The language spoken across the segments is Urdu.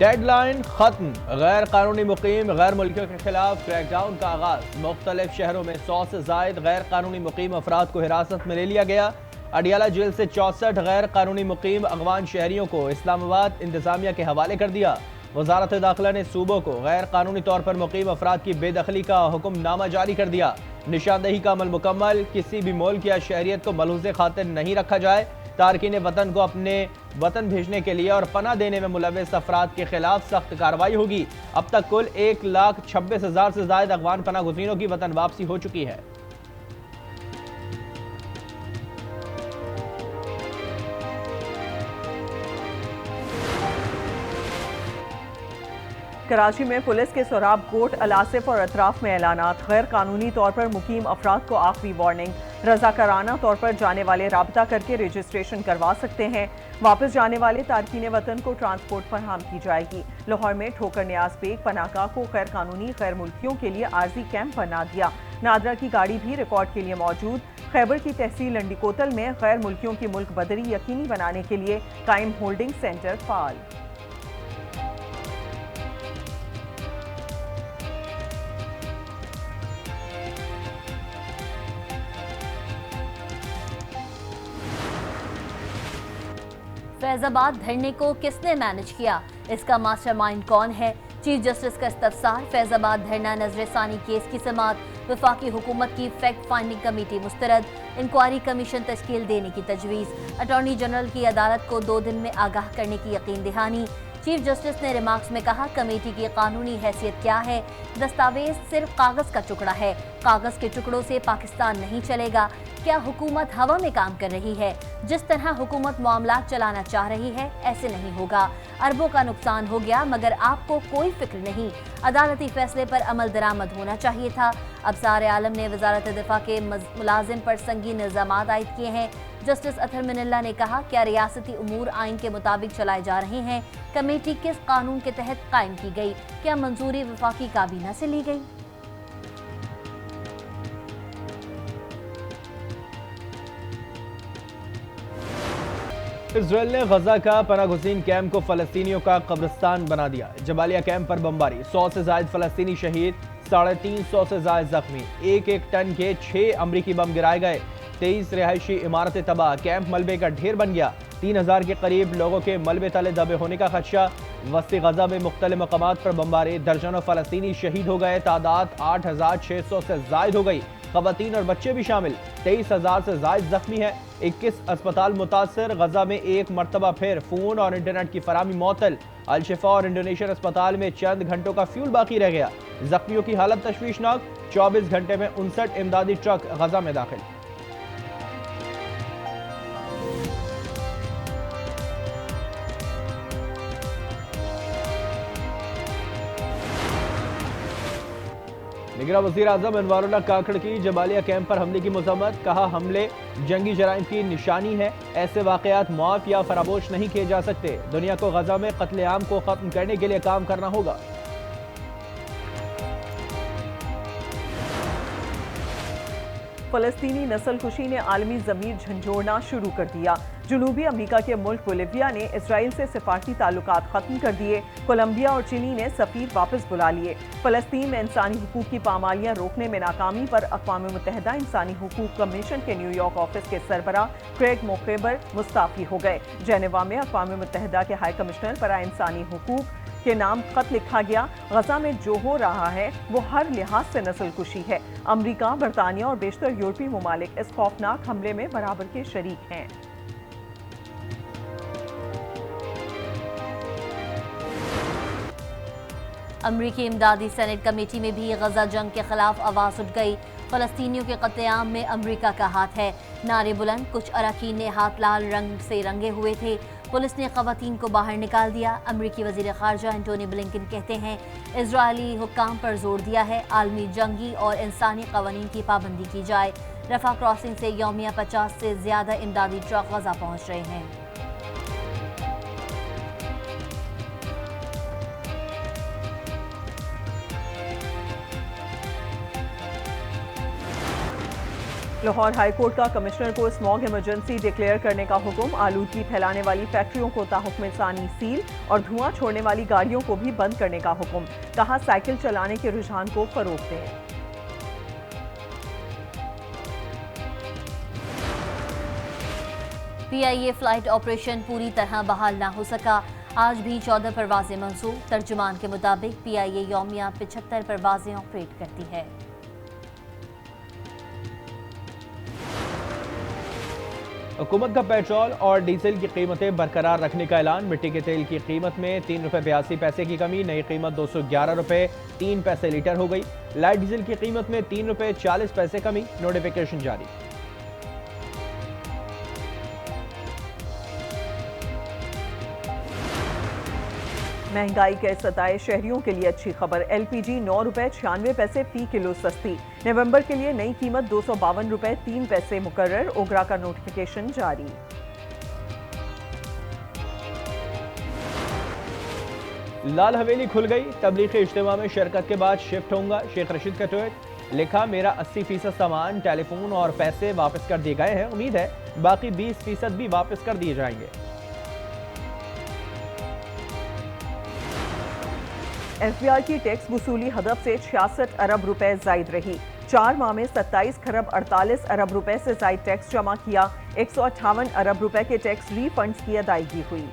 ڈیڈ لائن ختم، غیر قانونی مقیم غیر ملکیوں کے خلاف کریک ڈاؤن کا آغاز۔ مختلف شہروں میں 100 سے زائد غیر قانونی مقیم افراد کو حراست میں لے لیا گیا۔ اڈیالہ جیل سے 64 غیر قانونی مقیم افغان شہریوں کو اسلام آباد انتظامیہ کے حوالے کر دیا۔ وزارت داخلہ نے صوبوں کو غیر قانونی طور پر مقیم افراد کی بے دخلی کا حکم نامہ جاری کر دیا۔ نشاندہی کا عمل مکمل، کسی بھی ملک یا شہریت کو ملحوظ خاطر نہیں رکھا جائے۔ تارکین وطن کو اپنے وطن بھیجنے کے لیے اور پناہ دینے میں ملوث افراد کے خلاف سخت کارروائی ہوگی۔ اب تک کل 1,26,000 سے زائد افغان پناہ گزینوں کی وطن واپسی ہو چکی ہے۔ کراچی میں پولیس کے سوراب کوٹ، الاسف اور اطراف میں اعلانات۔ غیر قانونی طور پر مقیم افراد کو آخری وارننگ، رضاکارانہ طور پر جانے والے رابطہ کر کے رجسٹریشن کروا سکتے ہیں۔ واپس جانے والے تارکین وطن کو ٹرانسپورٹ فراہم کی جائے گی۔ لاہور میں ٹھوکر نیاز بیگ پناہ گاہ کو غیر قانونی غیر ملکیوں کے لیے عارضی کیمپ بنا دیا۔ نادرا کی گاڑی بھی ریکارڈ کے لیے موجود۔ خیبر کی تحصیل لنڈی کوتل میں غیر ملکیوں کی ملک بدری یقینی بنانے کے لیے قائم ہولڈنگ سینٹر فعال۔ فیض آباد دھرنے کو کس نے مینج کیا؟ اس کا ماسٹر مائنڈ کون ہے؟ چیف جسٹس کا استفسار۔ فیض آباد دھرنا نظر ثانی کیس کی سماعت، وفاقی حکومت کی فیکٹ فائنڈنگ کمیٹی مسترد، انکوائری کمیشن تشکیل دینے کی تجویز۔ اٹارنی جنرل کی عدالت کو 2 دن میں آگاہ کرنے کی یقین دہانی۔ چیف جسٹس نے ریمارکس میں کہا کمیٹی کی قانونی حیثیت کیا ہے؟ دستاویز صرف کاغذ کا ٹکڑا ہے، کاغذ کے ٹکڑوں سے پاکستان نہیں چلے گا۔ کیا حکومت ہوا میں کام کر رہی ہے؟ جس طرح حکومت معاملات چلانا چاہ رہی ہے ایسے نہیں ہوگا۔ اربوں کا نقصان ہو گیا مگر آپ کو کوئی فکر نہیں۔ عدالتی فیصلے پر عمل درآمد ہونا چاہیے تھا۔ ابصار عالم نے وزارت دفاع کے ملازم پر سنگین الزامات عائد کیے ہیں۔ جسٹس اطہر من اللہ نے کہا کیا ریاستی امور آئین کے مطابق چلائے جا رہے ہیں؟ کمیٹی کس قانون کے تحت قائم کی گئی؟ کیا منظوری وفاقی کابینہ سے لی گئی؟ اسرائیل نے غزہ کا پناہ گزین کیمپ کو فلسطینیوں کا قبرستان بنا دیا۔ جبالیہ کیمپ پر بمباری، 100 سے زائد فلسطینی شہید، 350 سے زائد زخمی۔ 1 ٹن کے 6 امریکی بم گرائے گئے، 23 رہائشی عمارتیں تباہ۔ کیمپ ملبے کا ڈھیر بن گیا، 3000 کے قریب لوگوں کے ملبے تلے دبے ہونے کا خدشہ۔ وسطی غزہ میں مختلف مقامات پر بمباری، درجنوں فلسطینی شہید ہو گئے، تعداد 8600 سے زائد ہو گئی، خواتین اور بچے بھی شامل۔ 23000 سے زائد زخمی ہیں، 21 اسپتال متاثر۔ غزہ میں ایک مرتبہ پھر فون اور انٹرنیٹ کی فراہمی معطل۔ الشفا اور انڈونیشین اسپتال میں چند گھنٹوں کا فیول باقی رہ گیا۔ زخمیوں کی حالت تشویشناک، 24 گھنٹے میں 59 امدادی ٹرک غزہ میں داخل۔ نگراں وزیر اعظم انوار اللہ کاکڑ کی جبالیہ کیمپ پر حملے کی مذمت، کہا حملے جنگی جرائم کی نشانی ہے، ایسے واقعات معاف یا فراموش نہیں کیے جا سکتے۔ دنیا کو غزہ میں قتل عام کو ختم کرنے کے لیے کام کرنا ہوگا۔ فلسطینی نسل کشی نے عالمی ضمیر جھنجھوڑنا شروع کر دیا۔ جنوبی امریکہ کے ملک بولیویا نے اسرائیل سے سفارتی تعلقات ختم کر دیے۔ کولمبیا اور چلی نے سفیر واپس بلا لیے۔ فلسطین میں انسانی حقوق کی پامالیاں روکنے میں ناکامی پر اقوام متحدہ انسانی حقوق کمیشن کے نیو یارک آفس کے سربراہ کریگ موکیبر مستعفی ہو گئے۔ جنیوا میں اقوام متحدہ کے ہائی کمشنر برائے انسانی حقوق کے نام خط لکھا گیا۔ غزہ میں جو ہو رہا ہے وہ ہر لحاظ سے نسل کشی ہے۔ امریکہ، برطانیہ اور بیشتر یورپی ممالک اس خوفناک حملے میں برابر کے شریک ہیں۔ امریکی امدادی سینیٹ کمیٹی میں بھی غزہ جنگ کے خلاف آواز اٹھ گئی۔ فلسطینیوں کے قتل عام میں امریکہ کا ہاتھ ہے، نعرے بلند، کچھ اراکین نے ہاتھ لال رنگ سے رنگے ہوئے تھے۔ پولیس نے خواتین کو باہر نکال دیا۔ امریکی وزیر خارجہ انٹونی بلنکن کہتے ہیں اسرائیلی حکام پر زور دیا ہے عالمی جنگی اور انسانی قوانین کی پابندی کی جائے۔ رفح کراسنگ سے یومیہ 50 سے زیادہ امدادی ٹرک غزہ پہنچ رہے ہیں۔ لاہور ہائی کورٹ کا کمشنر کو اسموگ ایمرجنسی ڈکلیئر کرنے کا حکم، آلودگی پھیلانے والی فیکٹریوں کو تاحکم ثانی سیل اور دھواں چھوڑنے والی گاڑیوں کو بھی بند کرنے کا حکم، کہا سائیکل چلانے کے رجحان کو فروغ دیں۔ پی آئی اے فلائٹ آپریشن پوری طرح بحال نہ ہو سکا، آج بھی 14 پروازیں منسوخ، ترجمان کے مطابق پی آئی اے یومیہ 75 پروازیں آپریٹ کرتی ہے۔ حکومت کا پیٹرول اور ڈیزل کی قیمتیں برقرار رکھنے کا اعلان، مٹی کے تیل کی قیمت میں 3 روپے 82 پیسے کی کمی، نئی قیمت 211 روپے 3 پیسے لیٹر ہو گئی، لائٹ ڈیزل کی قیمت میں 3 روپے 40 پیسے کمی، نوٹیفیکیشن جاری۔ مہنگائی کے ستائے شہریوں کے لیے اچھی خبر، ایل پی جی 9 روپے 96 پیسے فی کلو سستی، نومبر کے لیے نئی قیمت 252 روپے 3 پیسے مقرر، اوگرا کا نوٹیفیکیشن جاری۔ لال حویلی کھل گئی، تبلیغی اجتماع میں شرکت کے بعد شفٹ ہوں گا، شیخ رشید کا ٹویٹ، لکھا میرا 80% سامان، ٹیلی فون اور پیسے واپس کر دیے گئے ہیں، امید ہے باقی 20% بھی واپس کر دیے جائیں گے۔ ایف بی آئی کی ٹیکس وصولی ہدف سے 66 ارب روپے زائد رہی، 4 ماہ میں 27 کھرب 48 ارب روپے سے زائد ٹیکس جمع کیا، 158 ارب روپے کے ٹیکس ری فنڈز کی ادائیگی ہوئی۔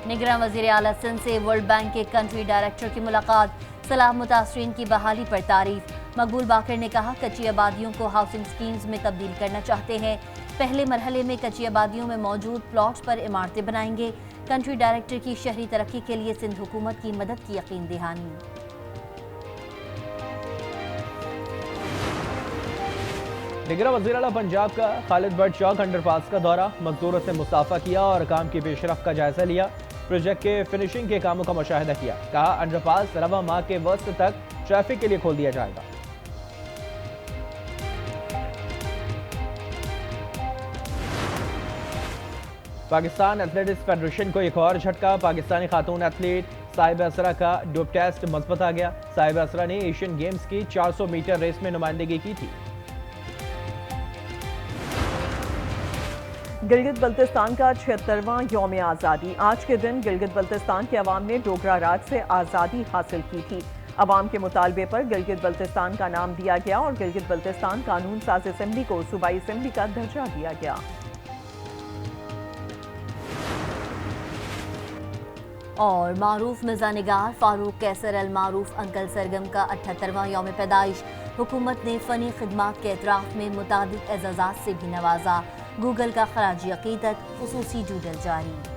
نگراں وزیر اعلیٰ سندھ سے ورلڈ بینک کے کنٹری ڈائریکٹر کی ملاقات، سیلاب متاثرین کی بحالی پر تعریف، مقبول باقر نے کہا کچی آبادیوں کو ہاؤسنگ سکیمز میں تبدیل کرنا چاہتے ہیں، پہلے مرحلے میں کچی آبادیوں میں موجود پلاٹس پر عمارتیں بنائیں گے، کنٹری ڈائریکٹر کی شہری ترقی کے لیے سندھ حکومت کی مدد کی یقین دہانی۔ نگراں وزیر اعلیٰ پنجاب کا خالد بٹ چوک انڈر پاس کا دورہ، مزدوروں سے مصافحہ کیا اور کام کی پیش رفت کا جائزہ لیا، پروجیکٹ کے فنشنگ کے کاموں کا مشاہدہ کیا، کہا انڈر پاس رواں ماہ کے وسط تک ٹریفک کے لیے کھول دیا جائے گا۔ پاکستان ایتھلیٹکس فیڈریشن کو ایک اور جھٹکا، پاکستانی خاتون ایتھلیٹ صاحبہ اسرا کا ڈوپ ٹیسٹ مثبت آ گیا، صاحبہ اسرا نے ایشین گیمز کی 400 میٹر ریس میں نمائندگی کی تھی۔ گلگت بلتستان کا 76واں یوم آزادی، آج کے دن گلگت بلتستان کے عوام نے ڈوگرا راج سے آزادی حاصل کی تھی، عوام کے مطالبے پر گلگت بلتستان کا نام دیا گیا اور گلگت بلتستان قانون ساز اسمبلی کو صوبائی اسمبلی کا درجہ دیا گیا۔ اور معروف مرزا نگار فاروق کیسر المعروف انکل سرگم کا 78واں یوم پیدائش، حکومت نے فنی خدمات کے اعتراف میں متعدد اعزازات سے بھی نوازا، گوگل کا خراج عقیدت، خصوصی ڈوڈل جاری۔